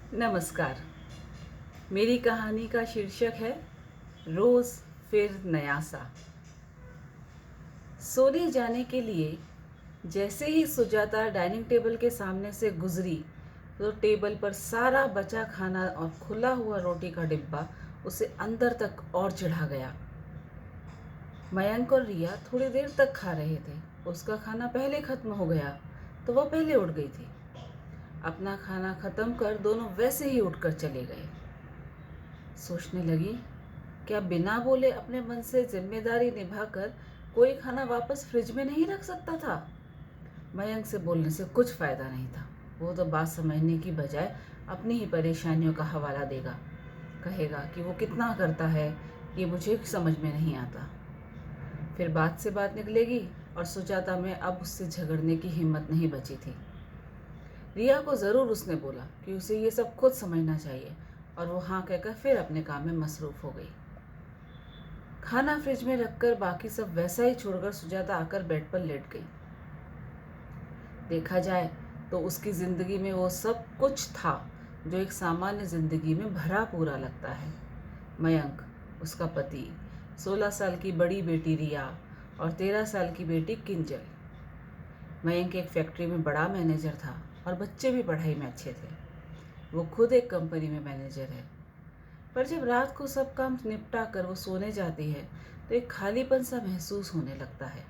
नमस्कार। मेरी कहानी का शीर्षक है रोज़ फिर नया सा। सोने जाने के लिए जैसे ही सुजाता डाइनिंग टेबल के सामने से गुजरी तो टेबल पर सारा बचा खाना और खुला हुआ रोटी का डिब्बा उसे अंदर तक और चिढ़ा गया। मयंक और रिया थोड़ी देर तक खा रहे थे। उसका खाना पहले खत्म हो गया तो वह पहले उठ गई थी। अपना खाना खत्म कर दोनों वैसे ही उठकर चले गए। सोचने लगी, क्या बिना बोले अपने मन से जिम्मेदारी निभाकर कोई खाना वापस फ्रिज में नहीं रख सकता था? मयंक से बोलने से कुछ फायदा नहीं था। वो तो बात समझने की बजाय अपनी ही परेशानियों का हवाला देगा। कहेगा कि वो कितना करता है, ये मुझे समझ में नहीं आता। फिर बात से बात निकलेगी और सुजाता में अब उससे झगड़ने की हिम्मत नहीं बची थी। रिया को ज़रूर उसने बोला कि उसे ये सब खुद समझना चाहिए और वो हाँ कहकर फिर अपने काम में मसरूफ़ हो गई। खाना फ्रिज में रखकर बाकी सब वैसा ही छोड़कर सुजाता आकर बेड पर लेट गई। देखा जाए तो उसकी ज़िंदगी में वो सब कुछ था जो एक सामान्य ज़िंदगी में भरा पूरा लगता है। मयंक, उसका पति, 16 साल की बड़ी बेटी रिया और 13 साल की बेटी किंजल। मयंक एक फैक्ट्री में बड़ा मैनेजर था और बच्चे भी पढ़ाई में अच्छे थे। वो खुद एक कंपनी में मैनेजर है। पर जब रात को सब काम निपटा कर वो सोने जाती है तो एक खालीपन सा महसूस होने लगता है,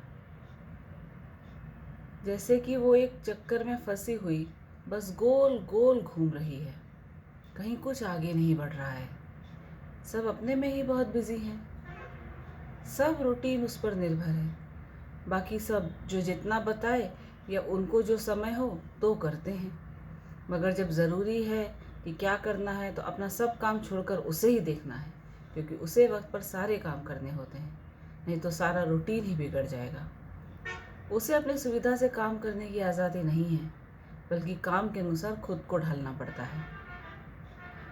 जैसे कि वो एक चक्कर में फंसी हुई बस गोल गोल घूम रही है। कहीं कुछ आगे नहीं बढ़ रहा है। सब अपने में ही बहुत बिजी हैं। सब रूटीन उस पर निर्भर है। बाकी सब जो जितना बताए या उनको जो समय हो तो करते हैं, मगर जब ज़रूरी है कि क्या करना है तो अपना सब काम छोड़कर उसे ही देखना है, क्योंकि उसे वक्त पर सारे काम करने होते हैं, नहीं तो सारा रूटीन ही बिगड़ जाएगा। उसे अपनी सुविधा से काम करने की आज़ादी नहीं है, बल्कि काम के अनुसार खुद को ढालना पड़ता है।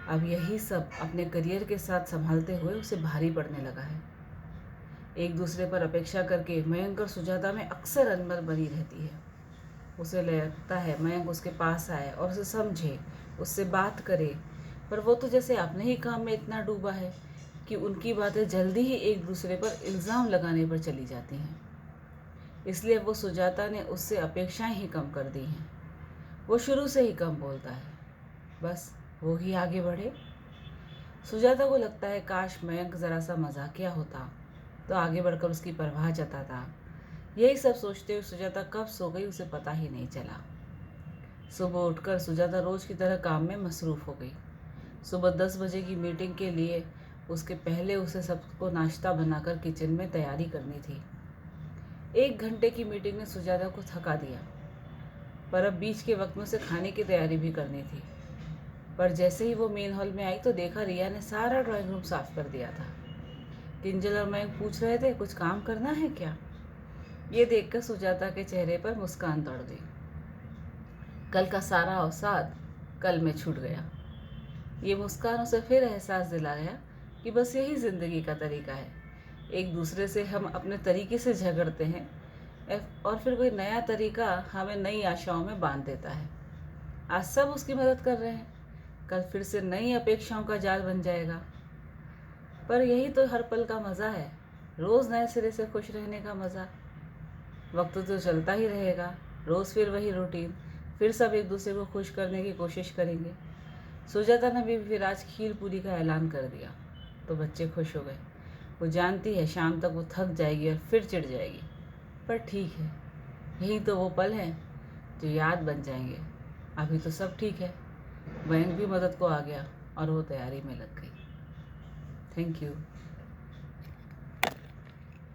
अब यही सब अपने करियर के साथ संभालते हुए उसे भारी पड़ने लगा है। एक दूसरे पर अपेक्षा करके मयंक और सुजाता में अक्सर अनबन बनी रहती है। उसे लगता है मयंक उसके पास आए और उसे समझे, उससे बात करे, पर वो तो जैसे अपने ही काम में इतना डूबा है कि उनकी बातें जल्दी ही एक दूसरे पर इल्ज़ाम लगाने पर चली जाती हैं। इसलिए वो सुजाता ने उससे अपेक्षाएं ही कम कर दी हैं। वो शुरू से ही कम बोलता है, बस वो ही आगे बढ़े। सुजाता को लगता है काश मयंक ज़रा सा मजाकिया होता तो आगे बढ़कर उसकी परवाह जताता। यही सब सोचते हुए सुजाता कब सो गई उसे पता ही नहीं चला। सुबह उठकर सुजाता रोज़ की तरह काम में मसरूफ़ हो गई। सुबह 10 बजे की मीटिंग के लिए उसके पहले उसे सबको नाश्ता बनाकर किचन में तैयारी करनी थी। 1 घंटे की मीटिंग ने सुजाता को थका दिया, पर अब बीच के वक्त में उसे खाने की तैयारी भी करनी थी। पर जैसे ही वो मेन हॉल में आई तो देखा रिया ने सारा ड्राइंग रूम साफ कर दिया था। किंजल और मयंक पूछ रहे थे, कुछ काम करना है क्या? ये देखकर सुजाता के चेहरे पर मुस्कान दौड़ गई। कल का सारा अवसाद कल में छूट गया। ये मुस्कान उसे फिर एहसास दिलाया कि बस यही ज़िंदगी का तरीका है। एक दूसरे से हम अपने तरीके से झगड़ते हैं और फिर कोई नया तरीका हमें नई आशाओं में बांध देता है। आज सब उसकी मदद कर रहे हैं, कल फिर से नई अपेक्षाओं का जाल बन जाएगा। पर यही तो हर पल का मज़ा है, रोज़ नए सिरे से खुश रहने का मज़ा। वक्त तो चलता ही रहेगा, रोज़ फिर वही रूटीन, फिर सब एक दूसरे को खुश करने की कोशिश करेंगे। सुजाता ने भी फिर आज खीर पूरी का ऐलान कर दिया तो बच्चे खुश हो गए। वो जानती है शाम तक वो थक जाएगी और फिर चिढ़ जाएगी, पर ठीक है, यही तो वो पल हैं जो याद बन जाएंगे। अभी तो सब ठीक है। मयंक भी मदद को आ गया और वो तैयारी में लग गई। Thank you.